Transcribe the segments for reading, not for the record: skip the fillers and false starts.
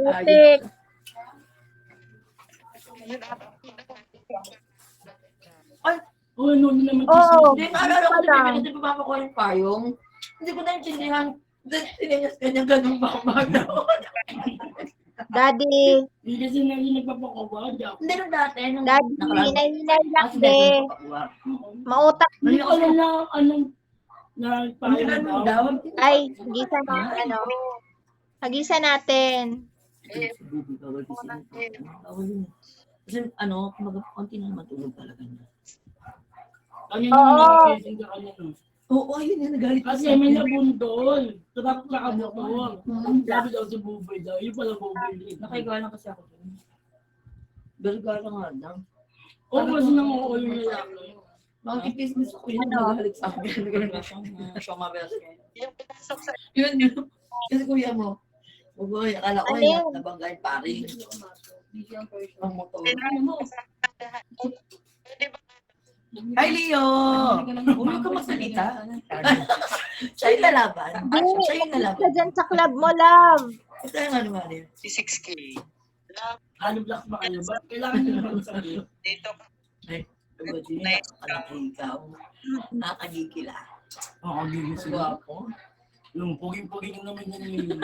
putik. Ay, ano naman Oo. hindi naalala ko Wala. na hindi pa ako yung payong. Hindi ko naintindihan. Tininis ka niya ganun bakbaga. Daddy. Hindi kasi nagpapakuha. Hindi nung dati. Nung Daddy, nakaraan. nahinay lang Kasi de. dahil nagpapakuha. Mautak. Hindi ko alam na anong Ang ganun daw. Ay, hagisa na, ano. Hagisa natin. Kasi ano, konti na naman tulog talaga niya. Ano naman nakikising ka kanya no? Oo, ayun yung nagalit. Kasi may nabundol. Turak na kabutong. Sabi daw si Buboy daw. Yung pala Buboy. Nakaiga lang kasi ako dun. Galgala nga lang. Oo, kasi nangukulo yung lalaki. Makikipis ako yun. Ano? Nagalit sa akin. Yun. Kasi kuya mo. Buboy, akala ko Ano yun. yun? Nabangga yung paring. Ang motor. Hi, Leo! Huwag ka magsalita. Siya yung lalaban. Siya yung Ka lalaban. dyan sa club mo, love. Ito yung ano nga rin. Si 6K. Ano black ba kayo? Ba't kailangan nyo naman sabihin? Dito ka. Ay, kalaki ikaw. Nakakagigila. Oo, gigising. Guwapo. Yung puging-puging naman yan yun.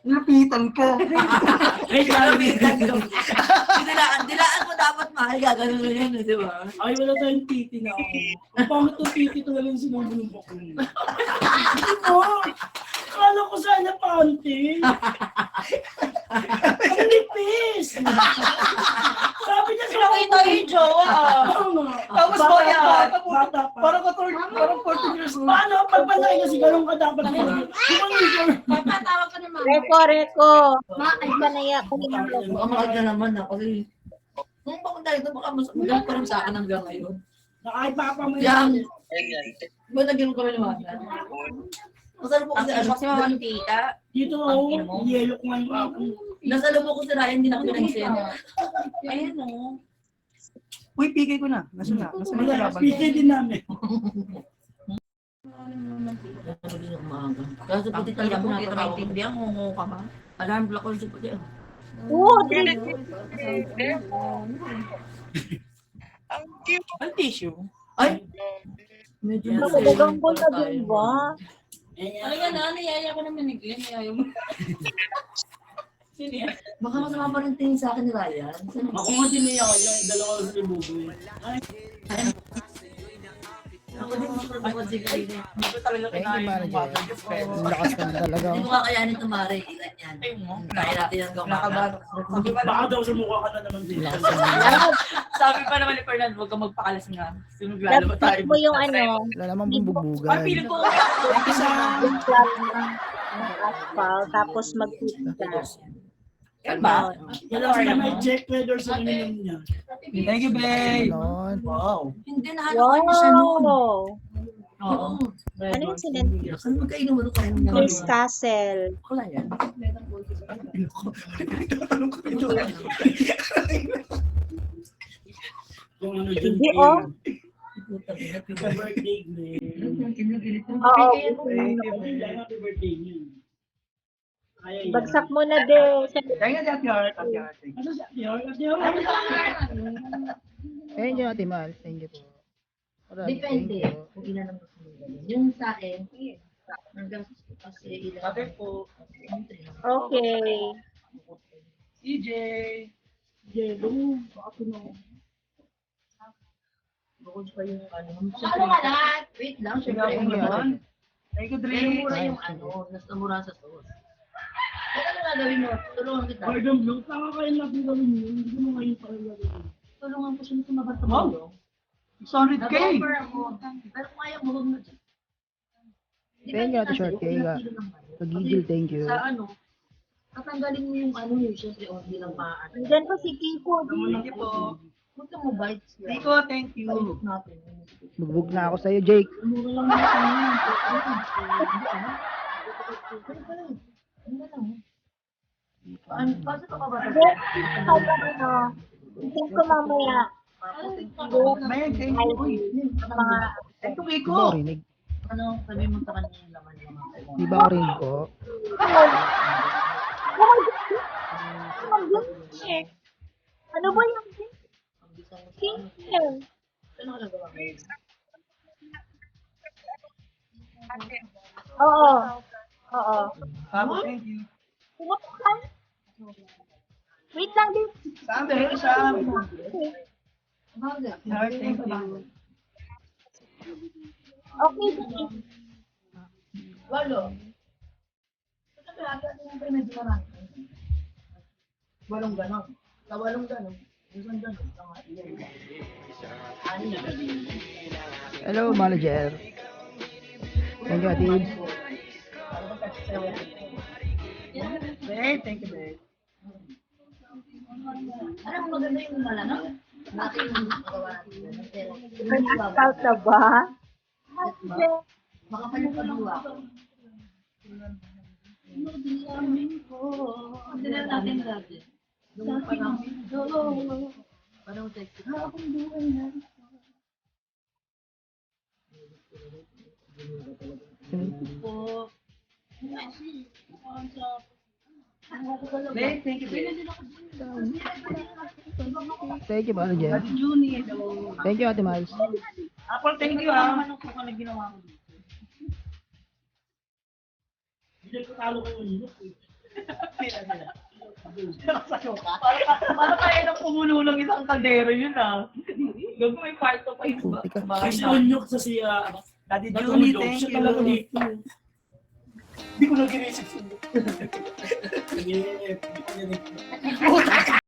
Napitan ka. Ay, sabi. Dilaan mo dapat mahal. Gagano'n na yan, di ba? Ay, wala tayong titi na ako. Ang pangit ng titi talaga yung sinubulong ko. Hindi mo. Akala ko sana panty. Ang nipis. Sabi niya sa Nakita yung jowa. Tapos bata boya. bata pa. Parang 14 years old. Paano? Pag panay kasi ganun ka dapat. Papatawag ka naman. Reko. Ay, sanaya ko ni Baka mahal na naman na kasi kung bakit dahil ito baka mas magaling pa rin sa akin hanggang ngayon. Nakay papa mo Yang, Ayan. di ba naging kami naman? Nasalubok ko si ano. Kasi mama ni tita. Dito ako, yelo ko ngayon ako. Nasalubok ko si Ryan, hindi na ako pinansin. Ayan o. Uy, pigay ko na. Nasa na? Nasa na Wala, laban? piti din namin. Kasi puti talaga Talaga mo mo, dito maintindihan, ngungu ka ba? Alarm block ko si puti. Oo, Ang cute. Ang tissue. Ay! Medyo Nakabagang ko na din ba? Ano yan na, niyaya ko naman ni Glenn, niyaya mo. Sino yan? Baka masama pa rin tingin sa akin ni Ryan. Ako nga din niya ako yung dalawa ko sa Buboy. Ako din masalubok ko si Glenn. Ito talaga kinain ng bata. Lakas ka talaga. Hindi ko kakayanin tumari. Ilan yan. Ayun mo. Kaya natin yung gumaka. Baka daw sumukha ka na naman din. Sabi pa naman ni Fernando, huwag kang magpakalas nga. Sinuglalo ba tayo? Lapit mo yung ano, Wala naman bumbubugan. Ay, piling ko. yung club ng asphalt, tapos magpipita. Yan ba? Wala sila may check whether sa minimum niya. Thank you, babe. Ganon. Wow. Hindi nahanap ko siya noon. Wow! Oo. Ano yung sinend? Saan magkainuman ko kayo niya? Chris Castle. Wala yan. Yung ano dyan. Hindi, oh. Happy birthday, Glenn. Oo. Happy birthday niya. Kaya yan. Bagsak mo na din. Thank you, Ate Art. Ate Art. Ano siya? Ate Yor? Thank you, Ate Mal. Thank you po. Marami, Depende. thank you. Kung ilan ang gusto mo gawin. Yung sa akin, hanggang kasi ilan. Ate po. Okay. CJ. Yelo. Baka puno. Bukod pa yung ano. Siyempre, wait lang. Siyempre, Sige, yung naman. Thank you, pero Dre. mura yung ano. Nasa mura sa sauce. Ano ano gagawin mo? Tulungan kita. Gordon Blue, tama kayo lang yung gawin niyo. Hindi mo ngayon pa rin gawin. Tulungan ko siya na sumabot sa Wow. mundo. 600K. Nag-offer ako. Pero kung ayaw mo, huwag na. Thank you, Ate Short K. Pagigil, thank you. Sa ano, tatanggalin mo yung ano yun, syempre, o hindi lang paano. Andyan po si Kiko. Thank you po. Huwag ka mo bites. Rico, thank you. Pailot natin. Bugbog na ako sa'yo, Jake. Mura lang natin yun. Ano lang? Paano ka ba? Ano, tingin ko mamaya. May thank you. Uy. Mga, Thank you, Di Rico. ba orinig? Ano, sabi mo sa kanya yung laman ng mga Di ba orinig ko? Ano ba yung skincare? Ano ka nagawa mo? Oo. Oo. Papa, thank you. Pumutukan? Wait lang din. Sam, dahil Sam. Bakit? Heart, thank you. Okay, sige. Walo. Sabi ata yung medyo marami. Walong ganon. Sa walong ganon. Isang ganon. Ani. Hello, manager. Thank you, Atid. Babe, thank you, babe. Ano maganda yung malano? Natin yung magawa natin. Pero, Nag-scout na ba? makapalit pa duwa. Hindi na natin dati. Yung parang text. Babe, thank you, babe. Thank you, manager. Ate Junie, hello. Thank you, Ate Miles. Apple, thank you, ah. Ano kung ano ginawa ko? Hindi ko talo kayo yun. Para kaya nang pumulo ng isang kaldero yun ah. Gago may kwarto pa yun. Puti ka. Kasi unyok sa siya. Ate Junie, Natulog thank siya talaga you. dito. Hindi ko na ginisip siya. Sige, hindi ko na ginisip.